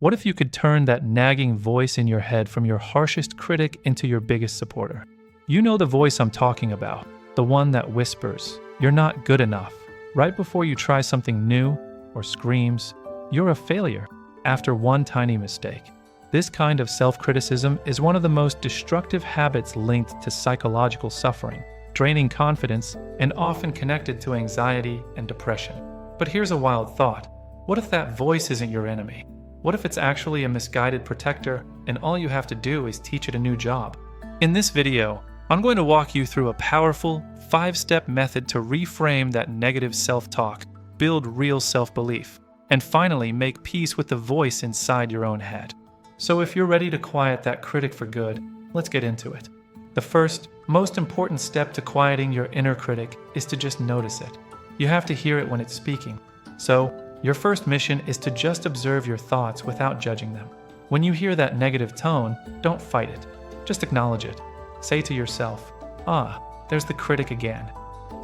What if you could turn that nagging voice in your head from your harshest critic into your biggest supporter? You know the voice I'm talking about, the one that whispers, "You're not good enough," right before you try something new, or screams, "You're a failure," after one tiny mistake. This kind of self-criticism is one of the most destructive habits linked to psychological suffering, draining confidence, and often connected to anxiety and depression. But here's a wild thought. What if that voice isn't your enemy? What if it's actually a misguided protector, and all you have to do is teach it a new job? In this video, I'm going to walk you through a powerful, 5-step method to reframe that negative self-talk, build real self-belief, and finally make peace with the voice inside your own head. So if you're ready to quiet that critic for good, let's get into it. The first, most important step to quieting your inner critic is to just notice it. You have to hear it when it's speaking. So, your first mission is to just observe your thoughts without judging them. When you hear that negative tone, don't fight it. Just acknowledge it. Say to yourself, "Ah, there's the critic again."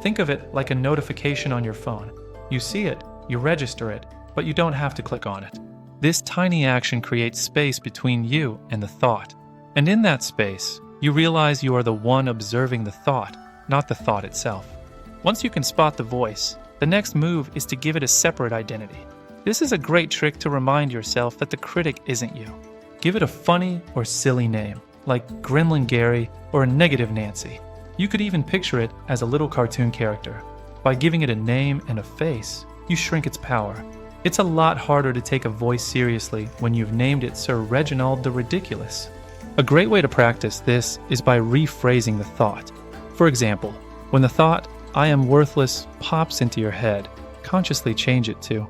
Think of it like a notification on your phone. You see it, you register it, but you don't have to click on it. This tiny action creates space between you and the thought. And in that space, you realize you are the one observing the thought, not the thought itself. Once you can spot the voice, the next move is to give it a separate identity. This is a great trick to remind yourself that the critic isn't you. Give it a funny or silly name, like Gremlin Gary or a Negative Nancy. You could even picture it as a little cartoon character. By giving it a name and a face, you shrink its power. It's a lot harder to take a voice seriously when you've named it Sir Reginald the Ridiculous. A great way to practice this is by rephrasing the thought. For example, when the thought, "I am worthless," pops into your head, consciously change it to,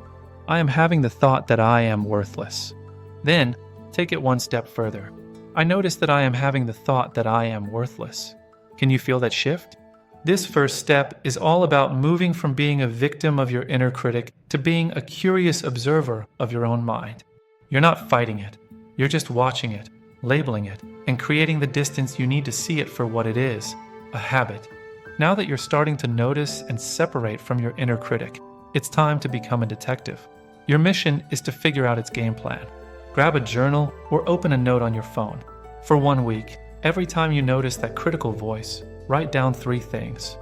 "I am having the thought that I am worthless." Then, take it one step further. "I notice that I am having the thought that I am worthless." Can you feel that shift? This first step is all about moving from being a victim of your inner critic to being a curious observer of your own mind. You're not fighting it. You're just watching it, labeling it, and creating the distance you need to see it for what it is, a habit. Now that you're starting to notice and separate from your inner critic, it's time to become a detective. Your mission is to figure out its game plan. Grab a journal or open a note on your phone. For 1 week, every time you notice that critical voice, write down 3 things.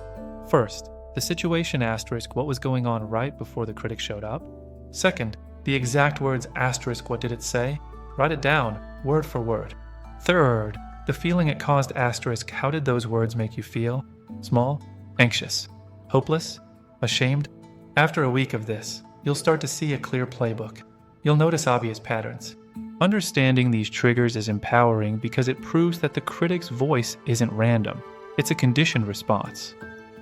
First, the situation asterisk what was going on right before the critic showed up. Second, the exact words asterisk what did it say? Write it down, word for word. Third, the feeling it caused asterisk how did those words make you feel? Small? Anxious? Hopeless? Ashamed? After a week of this, you'll start to see a clear playbook. You'll notice obvious patterns. Understanding these triggers is empowering because it proves that the critic's voice isn't random. It's a conditioned response.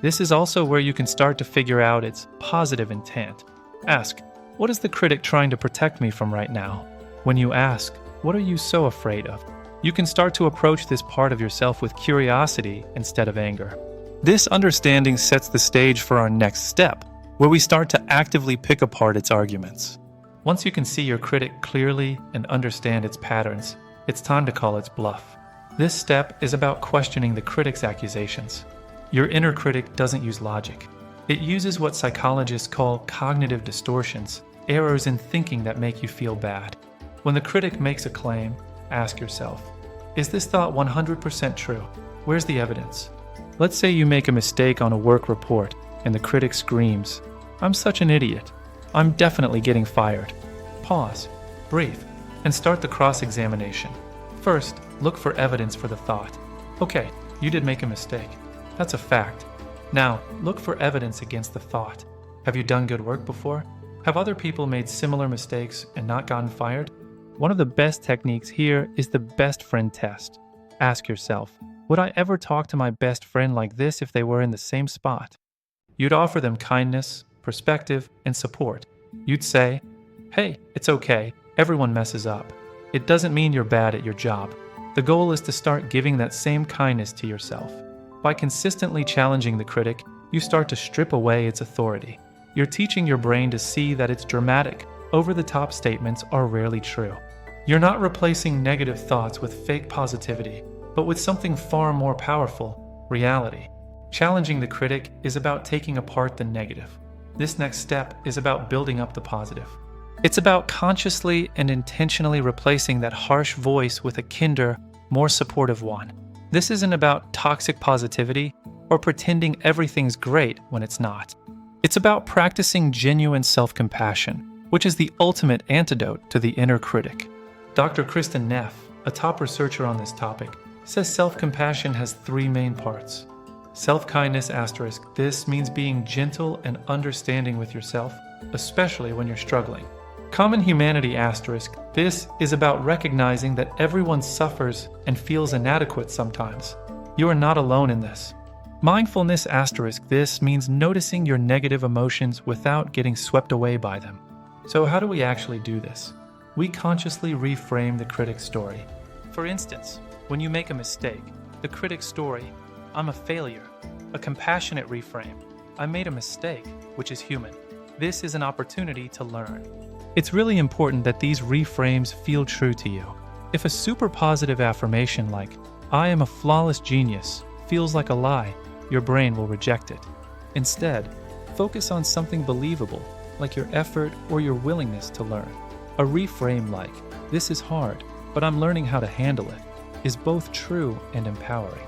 This is also where you can start to figure out its positive intent. Ask, what is the critic trying to protect me from right now? When you ask, what are you so afraid of? You can start to approach this part of yourself with curiosity instead of anger. This understanding sets the stage for our next step, where we start to actively pick apart its arguments. Once you can see your critic clearly and understand its patterns, it's time to call its bluff. This step is about questioning the critic's accusations. Your inner critic doesn't use logic. It uses what psychologists call cognitive distortions, errors in thinking that make you feel bad. When the critic makes a claim, ask yourself, is this thought 100% true? Where's the evidence? Let's say you make a mistake on a work report and the critic screams, "I'm such an idiot. I'm definitely getting fired." Pause, breathe, and start the cross-examination. First, look for evidence for the thought. Okay, you did make a mistake. That's a fact. Now, look for evidence against the thought. Have you done good work before? Have other people made similar mistakes and not gotten fired? One of the best techniques here is the best friend test. Ask yourself, would I ever talk to my best friend like this if they were in the same spot? You'd offer them kindness, perspective, and support. You'd say, "Hey, it's okay. Everyone messes up. It doesn't mean you're bad at your job." The goal is to start giving that same kindness to yourself. By consistently challenging the critic, you start to strip away its authority. You're teaching your brain to see that its dramatic, over-the-top statements are rarely true. You're not replacing negative thoughts with fake positivity, but with something far more powerful, reality. Challenging the critic is about taking apart the negative. This next step is about building up the positive. It's about consciously and intentionally replacing that harsh voice with a kinder, more supportive one. This isn't about toxic positivity or pretending everything's great when it's not. It's about practicing genuine self-compassion, which is the ultimate antidote to the inner critic. Dr. Kristen Neff, a top researcher on this topic, says self-compassion has three main parts. Self-kindness asterisk, this means being gentle and understanding with yourself, especially when you're struggling. Common humanity asterisk, this is about recognizing that everyone suffers and feels inadequate sometimes. You are not alone in this. Mindfulness asterisk, this means noticing your negative emotions without getting swept away by them. So how do we actually do this? We consciously reframe the critic's story. For instance, when you make a mistake, the critic's story, I'm a failure. A compassionate reframe, I made a mistake, which is human. This is an opportunity to learn. It's really important that these reframes feel true to you. If a super positive affirmation like, I am a flawless genius, feels like a lie, your brain will reject it. Instead, focus on something believable, like your effort or your willingness to learn. A reframe like, this is hard, but I'm learning how to handle it, is both true and empowering.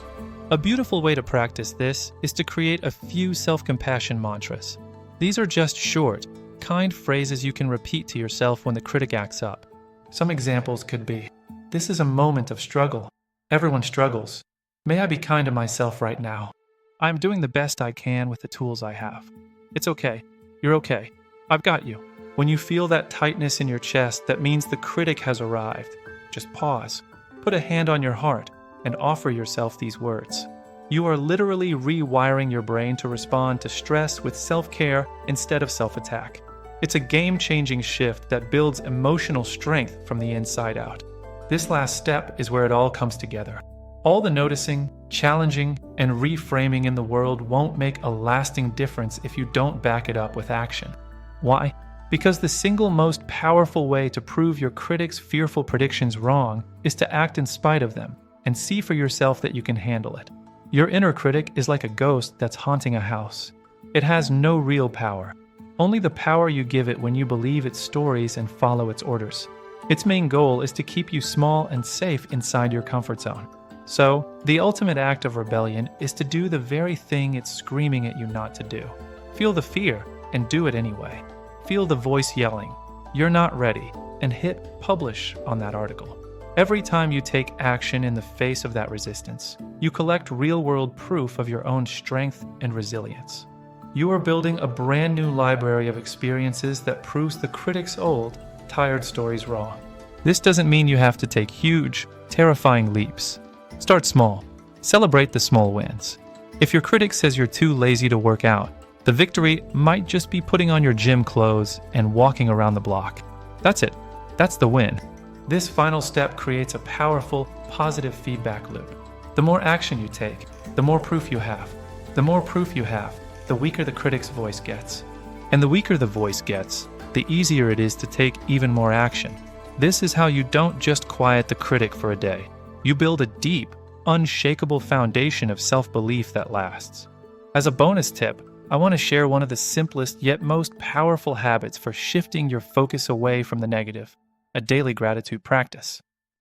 A beautiful way to practice this is to create a few self-compassion mantras. These are just short, kind phrases you can repeat to yourself when the critic acts up. Some examples could be, this is a moment of struggle. Everyone struggles. May I be kind to myself right now. I'm doing the best I can with the tools I have. It's okay. You're okay. I've got you. When you feel that tightness in your chest, that means the critic has arrived. Just pause. Put a hand on your heart and offer yourself these words. You are literally rewiring your brain to respond to stress with self-care instead of self-attack. It's a game-changing shift that builds emotional strength from the inside out. This last step is where it all comes together. All the noticing, challenging, and reframing in the world won't make a lasting difference if you don't back it up with action. Why? Because the single most powerful way to prove your critic's fearful predictions wrong is to act in spite of them and see for yourself that you can handle it. Your inner critic is like a ghost that's haunting a house. It has no real power, only the power you give it when you believe its stories and follow its orders. Its main goal is to keep you small and safe inside your comfort zone. So, the ultimate act of rebellion is to do the very thing it's screaming at you not to do. Feel the fear and do it anyway. Feel the voice yelling, "You're not ready," and hit publish on that article. Every time you take action in the face of that resistance, you collect real-world proof of your own strength and resilience. You are building a brand new library of experiences that proves the critic's old, tired stories wrong. This doesn't mean you have to take huge, terrifying leaps. Start small. Celebrate the small wins. If your critic says you're too lazy to work out, the victory might just be putting on your gym clothes and walking around the block. That's it. That's the win. This final step creates a powerful, positive feedback loop. The more action you take, the more proof you have. The more proof you have, the weaker the critic's voice gets. And the weaker the voice gets, the easier it is to take even more action. This is how you don't just quiet the critic for a day. You build a deep, unshakable foundation of self-belief that lasts. As a bonus tip, I want to share one of the simplest yet most powerful habits for shifting your focus away from the negative, a daily gratitude practice.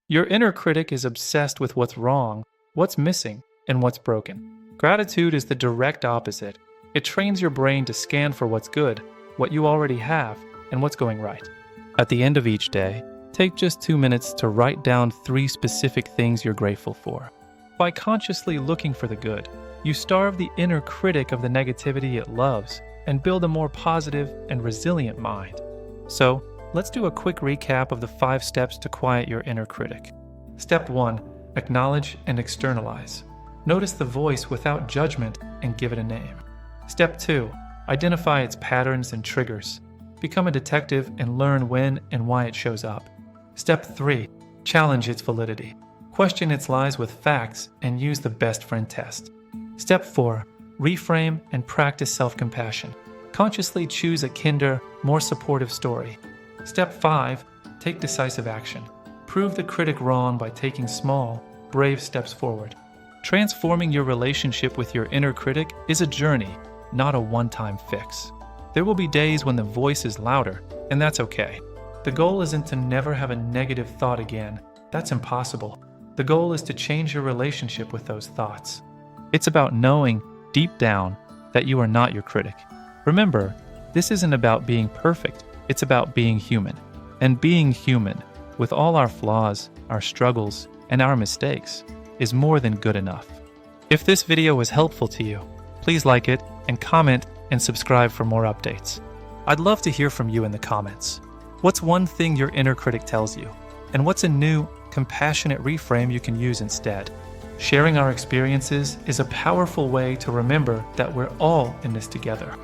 Your inner critic is obsessed with what's wrong, what's missing, and what's broken. Gratitude is the direct opposite. It trains your brain to scan for what's good, what you already have, and what's going right. At the end of each day, take just 2 minutes to write down 3 specific things you're grateful for. By consciously looking for the good, you starve the inner critic of the negativity it loves and build a more positive and resilient mind. So, let's do a quick recap of the 5 steps to quiet your inner critic. Step 1. Acknowledge and externalize. Notice the voice without judgment and give it a name. Step 2. Identify its patterns and triggers. Become a detective and learn when and why it shows up. Step 3. Challenge its validity. Question its lies with facts and use the best friend test. Step 4. Reframe and practice self-compassion. Consciously choose a kinder, more supportive story. Step 5. Take decisive action. Prove the critic wrong by taking small, brave steps forward. Transforming your relationship with your inner critic is a journey, not a one-time fix. There will be days when the voice is louder, and that's okay. The goal isn't to never have a negative thought again. That's impossible. The goal is to change your relationship with those thoughts. It's about knowing, deep down, that you are not your critic. Remember, this isn't about being perfect. It's about being human. And being human, with all our flaws, our struggles, and our mistakes, is more than good enough. If this video was helpful to you, please like it and comment and subscribe for more updates. I'd love to hear from you in the comments. What's one thing your inner critic tells you? And what's a new, compassionate reframe you can use instead? Sharing our experiences is a powerful way to remember that we're all in this together.